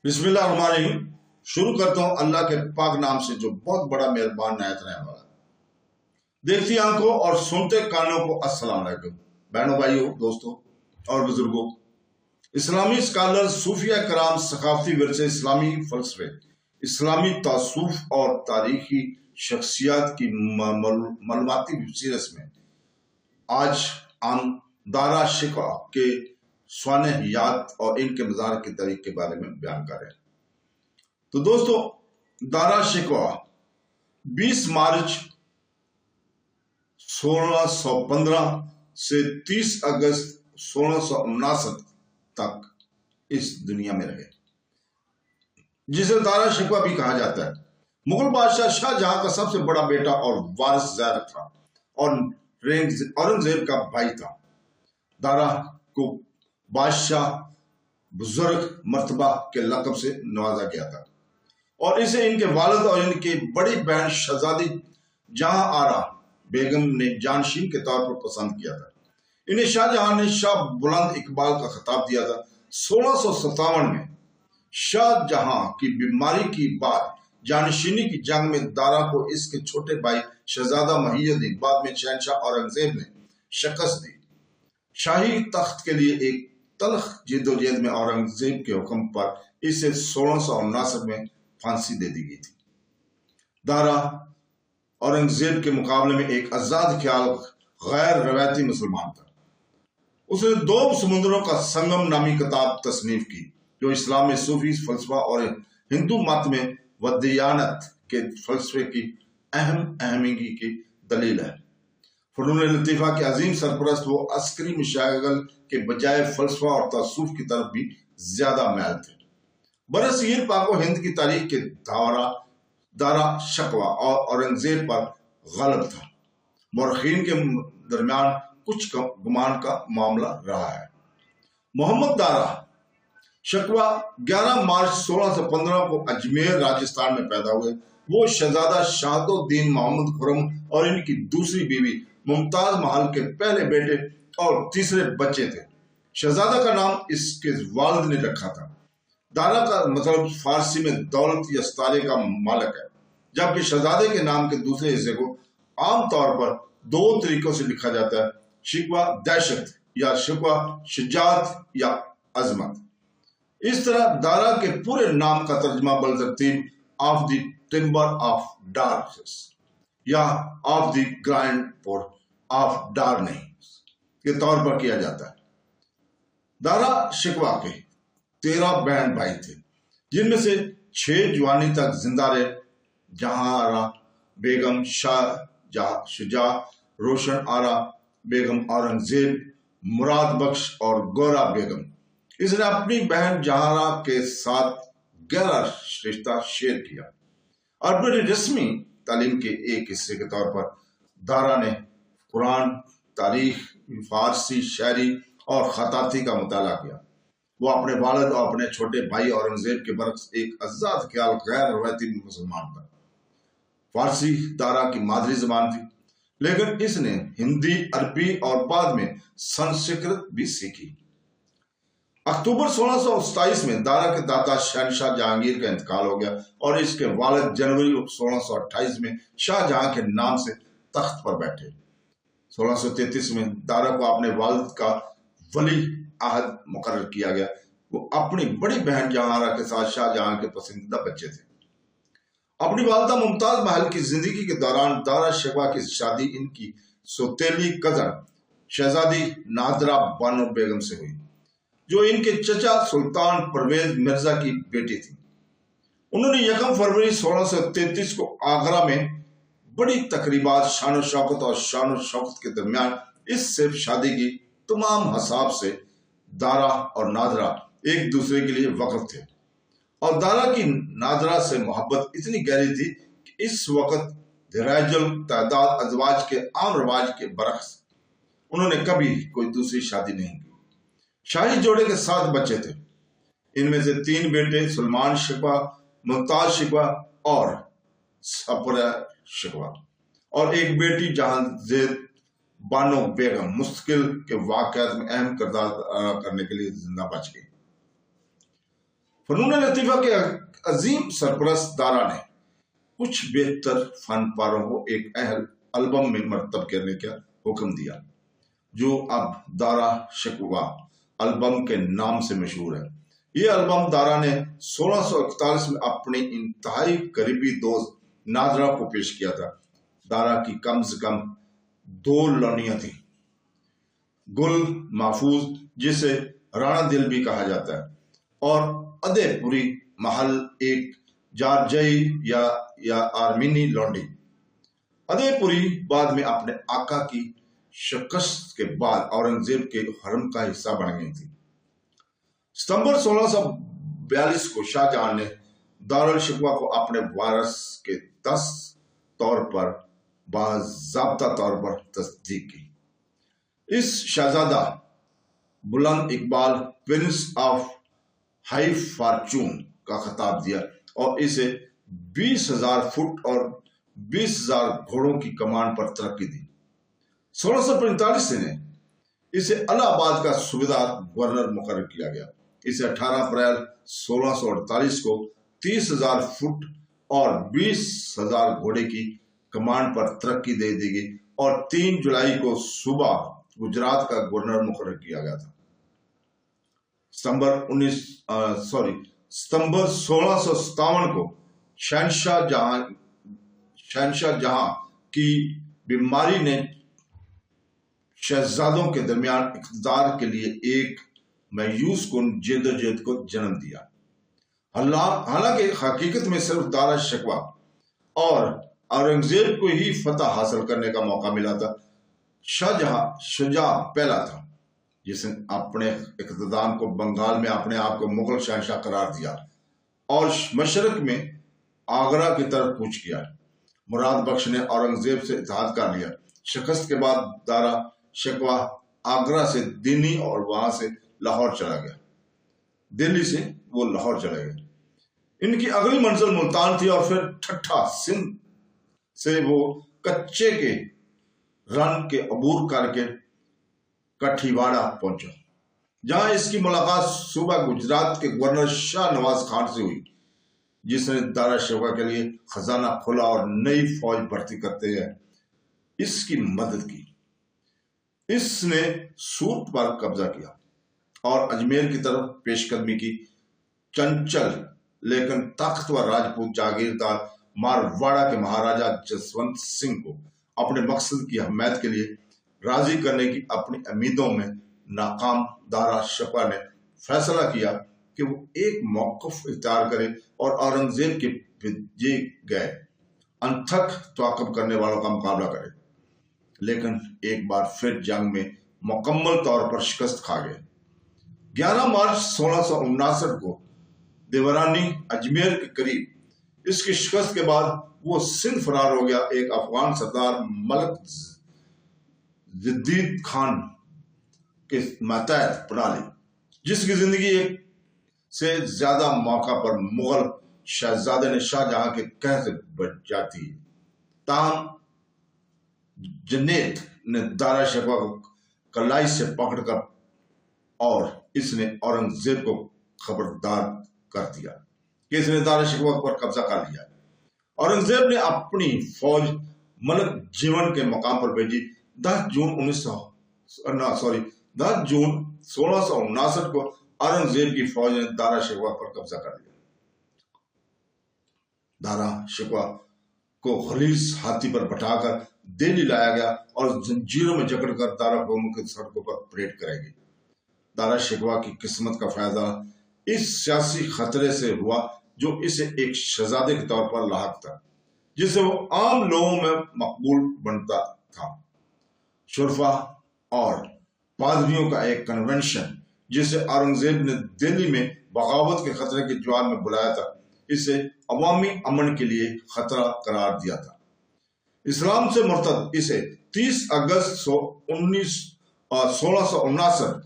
बिस्मिल्लाहिर्रहमानिर्रहीम। शुरू करता हूँ अल्लाह के पाक नाम से जो बहुत बड़ा मेहरबान नायत रहने वाला। देखती आंखों और सुनते कानों को अस्सलाम वालेकुम। बहनों, भाइयों, दोस्तों और बुजुर्गों, इस्लामी स्कॉलर, सूफिया कराम, सकाफती विरसे, इस्लामी फलसफे, इस्लामी तासुफ और तारीखी शख्सियात की मालूमाती सीरत में आज हम दारा शिकवा के स्वाने हयात और इनके मज़ार की तारीख के बारे में बयान कर रहे हैं। तो दोस्तों, दारा शिकवा 20 मार्च 1615 से 30 अगस्त 1659 तक इस दुनिया में रहे, जिसे दारा शिकवा भी कहा जाता है। मुगल बादशाह शाहजहां का सबसे बड़ा बेटा और वारिस ज़ाहिर था और औरंगजेब का भाई था। दारा को बादशाह बुजुर्ग मर्तबा के लक़ब से नवाजा गया था और इसे इनके वालिद और इनकी बड़ी बहन शहजादी जहां आरा बेगम ने जानशीन के तौर पर पसंद किया था। इन्हें शाहजहां ने शाह बुलंद इकबाल का खिताब दिया था। 1657 में शाहजहां की बीमारी की बाद जानशीनी की जंग में दारा को इसके छोटे भाई शहजादा मुहियुद्दीन, बाद में शहंशाह औरंगजेब ने शिकस्त दी। शाही तख्त के लिए एक तल्ख जिद्दोजहद में औरंगजेब के हुक्म पर इसे 1659 में फांसी दे दी गई थी। दारा औरंगजेब के मुकाबले में एक आजाद ख्याल गैर रवायती मुसलमान था। उसने 2 समुद्रों का संगम नामी किताब तसनीफ की, जो इस्लाम में सूफी फलसफा और हिंदू मत में वदियानत के फलसफे की अहमियत की दलील है। फनून लतीफ़ा के अजीम सरपरस्त वो अस्करी मशागिल के बजाय फलसफा और तसूफ की तरफ भी ज्यादा मैल थे। बरसीर पाको हिंद की तारीख के दारा शिकवा और औरंगजेब पर गलब था। मौरखीन के दरमियान कुछ गुमान का मामला रहा है। मोहम्मद दारा शिकवा 11 मार्च 1615 को अजमेर राजस्थान में पैदा हुए। वो शहजादा शाहदुद्दीन मोहम्मद खुर्रम और इनकी दूसरी बीवी मुमताज महल के पहले बेटे और तीसरे बच्चे थे। शहजादा का नाम इसके वालिद ने रखा था। दारा का मतलब फारसी में दौलत या सितारे का मालिक है, जबकि शहजादे के नाम के दूसरे हिस्से को आमतौर पर 2 तरीकों से लिखा जाता है, शिकवा दहशत या शिकवा शुजात या अजमत। इस तरह दारा के पूरे नाम का तर्जमा बलतरतीब of the timber of darkness या of the grind port of darkness के तौर पर किया जाता है। दारा शिकवा के 13 बहन भाई थे, जिनमें से 6 जवानी तक जिंदा रहे। जहां आरा बेगम, शाह शुजा, रोशन आरा बेगम, औरंगजेब, मुराद बख्श और गौरा बेगम। इसने अपनी बहन जहारा के साथ गहरा रिश्ता शेयर किया और अपनी रस्मी तालीम के एक हिस्से के तौर पर दारा ने कुरान, तारीख, फारसी शायरी और खताती का मुताला किया। वो अपने वालिद और अपने छोटे भाई औरंगजेब के बरक्स एक आजाद ख्याल गैर रवायती मुसलमान था। फारसी दारा की मादरी जबान थी, लेकिन इसने हिंदी, अरबी और बाद में संस्कृत भी सीखी। अक्टूबर 1627 में दारा के दादा शहंशाह जहांगीर का इंतकाल हो गया और इसके वालिद जनवरी 1628 में शाहजहां के नाम से तख्त पर बैठे। 1633 में दारा को अपने वालिद का वली आहद मुकर्रर किया गया। वो अपनी बड़ी बहन जहांआरा के साथ शाहजहां के पसंदीदा बच्चे थे। अपनी वालिदा मुमताज महल की जिंदगी के दौरान दारा शिकवा की शादी इनकी सौतेली कजन शहजादी नादरा बानो बेगम से हुई, जो इनके चचा सुल्तान परवेज मिर्जा की बेटी थी। उन्होंने 1 फरवरी 1633 को आगरा में बड़ी तकरीबात, शान शौकत और शान शौकत के दरमियान इससे शादी की। तमाम हिसाब से दारा और नादरा एक दूसरे के लिए वक़्फ़ थे और दारा की नादरा से मोहब्बत इतनी गहरी थी कि इस वक्त दराजुल तादाद अज़वाज के आम रवाज के बरक्स उन्होंने कभी कोई दूसरी शादी नहीं की। शाही जोड़े के 7 बच्चे थे। इनमें से 3 बेटे सुलेमान शिकवा, मुमताज शिकवा और सफरा शिकवा और एक बेटी जहांजेब बानो बेगम मुश्किल के वाक़यात में अहम किरदार करने के लिए जिंदा बच गई। फनून लतीफ़ा के अजीम सरपरस्त दारा ने कुछ बेहतर फनकारों को एक अहल एल्बम में मरतब करने का हुक्म दिया, जो अब दारा शिकवा एल्बम के नाम से मशहूर है। ये एल्बम दारा ने 1641 में अपने इंतहाई करीबी दोस्त नादरा को पेश किया था। दारा की कम से कम 2 लौनियां थी, गुल महफूज जिसे राणा दिल भी कहा जाता है, और अदेपुरी महल एक जारजई या आर्मीनी लौंडी। अदेपुरी बाद में अपने आका की शिकस्त के बाद औरंगजेब के हरम का हिस्सा बन गई थी। सितंबर 1642 को शाहजहां ने दारुल शिकवा को अपने वारस के तौर पर बाज़ाब्ता तौर पर तस्दीक की। इस शहजादा बुलंद Iqbal Prince of high Fortune का खिताब दिया और इसे 20,000 फुट और 20,000 घोड़ों की कमान पर तरक्की दी। 1645 में इसे इलाहाबाद का सूबेदार गवर्नर मुकर्रर किया गया। इसे 18 अप्रैल 1648 को 30,000 फुट और 20,000 घोड़े की कमान पर तरक्की दे दी गई और 3 जुलाई को सुबह गुजरात का गवर्नर मुकर्रर किया गया था। सितंबर 1657 को शहंशाह जहां की बीमारी ने शहजादों के दरमियान इक़्तिदार के लिए एक मायूस कुन जद्दोजहद को जन्म दिया। हालांकि हकीकत में सिर्फ दारा शिकवा और औरंगजेब को ही फतह हासिल करने का मौका मिला था। शाहजहां शुजा पहला था जिसने अपने इक़्तिदार को बंगाल में अपने आप को मुगल शहंशाह करार दिया और मशरक में आगरा की तरफ कूच किया। मुराद बख्श ने औरंगजेब से इत्तेहाद कर लिया। शिकस्त के बाद दारा शिकवा आगरा से दिल्ली और वहां से लाहौर चला गया। दिल्ली से वो लाहौर चला गया। इनकी अगली मंजिल मुल्तान थी और फिर ठट्ठा सिंध से वो कच्चे के रन के अबूर करके कठीवाड़ा पहुंचा, जहां इसकी मुलाकात सूबा गुजरात के गवर्नर शाह नवाज खान से हुई, जिसने दारा शिकवा के लिए खजाना खोला और नई फौज भर्ती करते हैं इसकी मदद की। इसने सूरत पर कब्जा किया और अजमेर की तरफ पेशकदमी की। चंचल लेकिन ताकतवर राजपूत जागीरदार मारवाड़ा के महाराजा जसवंत सिंह को अपने मकसद की हमायत के लिए राजी करने की अपनी उम्मीदों में नाकाम दारा शिकवा ने फैसला किया कि वो एक मौक़िफ़ इख्तियार करे और औरंगजेब के भेजे गए अनथक ताक़ब करने वालों का मुकाबला करे, लेकिन एक बार फिर जंग में मुकम्मल तौर पर शिकस्त खा गए। 11 मार्च 1659 को देवरानी अजमेर के करीब इसकी शिकस्त के बाद वो सिंध फरार हो गया। एक अफगान सरदार मलक जदीद खान के मातहत बना ली, जिसकी जिंदगी एक से ज्यादा मौका पर मुगल शहजादे ने शाहजहां के कह से बच जाती है। ताहम जनेत ने दारा शिकवा को कलाई से पकड़कर और इसने औरंगजेब को खबरदार कर दिया कि इसने दारा शिकवा पर कब्जा कर लिया। औरंगजेब ने अपनी फौज मलक जीवन के मकाम पर भेजी। 10 जून 1659 को औरंगजेब की फौज ने दारा शिकवा पर कब्जा कर लिया। दारा शिकवा को खलीस हाथी पर बैठाकर दिल्ली लाया गया और जंजीरों में जकड़कर दारा कौम की सड़कों पर परेड कराई। दारा शिकवा की किस्मत का फायदा इस सियासी खतरे से हुआ जो इसे एक शहजादे के तौर पर लाहक था, जिसे वो आम लोगों में मकबूल बनता था। शुरफा और पादरियों का एक कन्वेंशन जिसे औरंगजेब ने दिल्ली में बगावत के खतरे के जवाब में बुलाया था, इसे अवामी अमन के लिए खतरा करार दिया था। इस्लाम से मुर्तद इसे 30 अगस्त 1659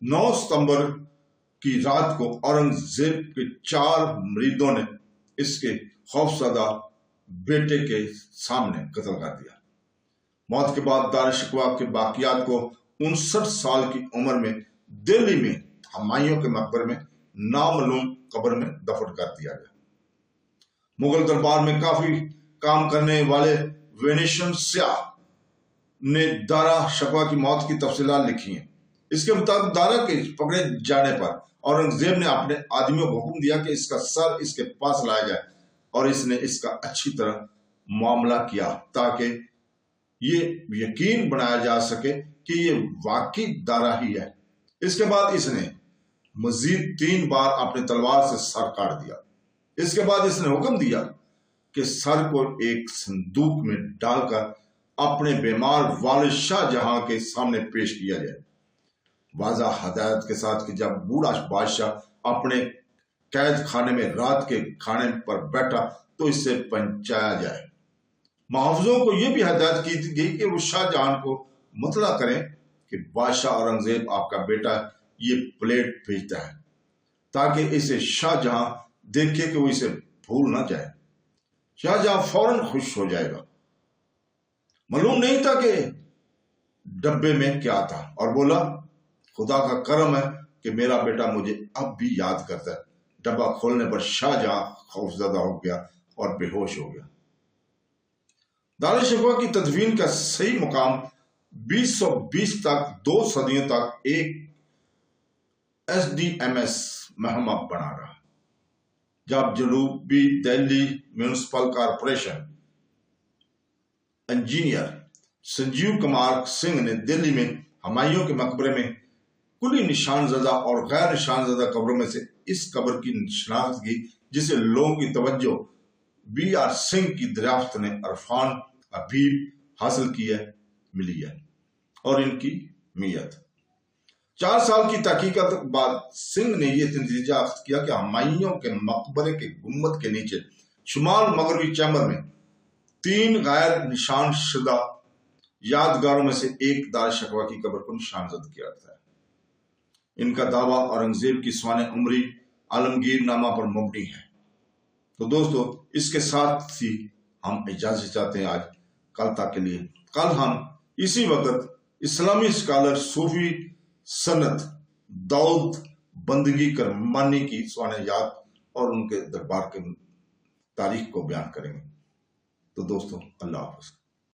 9 सितंबर की रात को औरंगजेब के 4 मुरीदों ने इसके खौफजदा बेटे के सामने कत्ल कर दिया। मौत के बाद दारा शिकवा के बाकियात को 59 साल की उम्र में दिल्ली में हुमायूं के मकबरे में नामालूम قبر میں دفن کر دیا گیا۔ مغل دربار میں کافی کام کرنے والے وینیشین سیاح نے دارا شکوہ کی موت کی تفصیلات لکھی ہیں۔ اس کے مطابق دارا کے پکڑے جانے پر اورنگزیب نے اپنے آدمیوں کو حکم دیا کہ اس کا سر اس کے پاس لایا جائے، اور اس نے اس کا اچھی طرح معاملہ کیا تاکہ یہ یقین بنایا جا سکے کہ یہ واقعی دارا ہی ہے۔ اس کے بعد اس نے مزید 3 بار اپنے تلوار سے سر کاٹ دیا۔ اس کے بعد اس نے حکم دیا کہ سر کو ایک صندوق میں ڈال کر اپنے بیمار والد شاہ جہاں کے سامنے پیش کیا جائے، واضح ہدایت کے ساتھ کہ جب بوڑھا بادشاہ اپنے قید خانے میں رات کے کھانے پر بیٹھا تو اس سے پہنچایا جائے۔ محافظوں کو یہ بھی ہدایت کی گئی کہ وہ شاہ جہاں کو مطلع کریں کہ بادشاہ اورنگزیب آپ کا بیٹا یہ پلیٹ بھیجتا ہے، تاکہ اسے شاہ جہاں دیکھے کہ وہ اسے بھول نہ جائے۔ شاہ جہاں فوراً خوش ہو جائے گا۔ معلوم نہیں تھا کہ ڈبے میں کیا تھا، اور بولا خدا کا کرم ہے کہ میرا بیٹا مجھے اب بھی یاد کرتا ہے۔ ڈبہ کھولنے پر شاہ جہاں خوفزدہ ہو گیا اور بے ہوش ہو گیا۔ دارا شکوہ کی تدفین کا صحیح مقام 2020 تک 2 صدیوں تک ایک SDMS مہمہ بنا رہا، جب جنوبی Delhi municipal corporation engineer Sanjeev Kumar Singh نے دہلی میں ہمایوں کے مقبرے میں کلی نشان زدہ اور غیر نشان زدہ قبروں میں سے اس قبر کی شناخت کی، جسے لوگوں کی توجہ BR سنگھ کی دریافت نے عرفان حبیب حاصل کی ہے ملی ہے، اور ان کی میت 4 سال کی تحقیقات کے بعد سنگھ نے یہ نتیجہ اخذ کیا کہ ہمایوں کے مقبرے کے گنبد کے نیچے شمال مغربی چیمبر میں 3 غیر نشان شدہ یادگاروں میں سے ایک دارا شکوہ کی قبر کو نشان زد کیا گیا ہے۔ ان کا دعویٰ اورنگزیب کی سوانح عمری عالمگیر نامہ پر مبنی ہے۔ تو دوستو، اس کے ساتھ ہی ہم اجازت چاہتے ہیں آج کل تک کے لیے۔ کل ہم اسی وقت اسلامی اسکالر صوفی سنت داؤد بندگی کرمانی کی سوانح یاد اور ان کے دربار کے تاریخ کو بیان کریں گے۔ تو دوستو، اللہ حافظ۔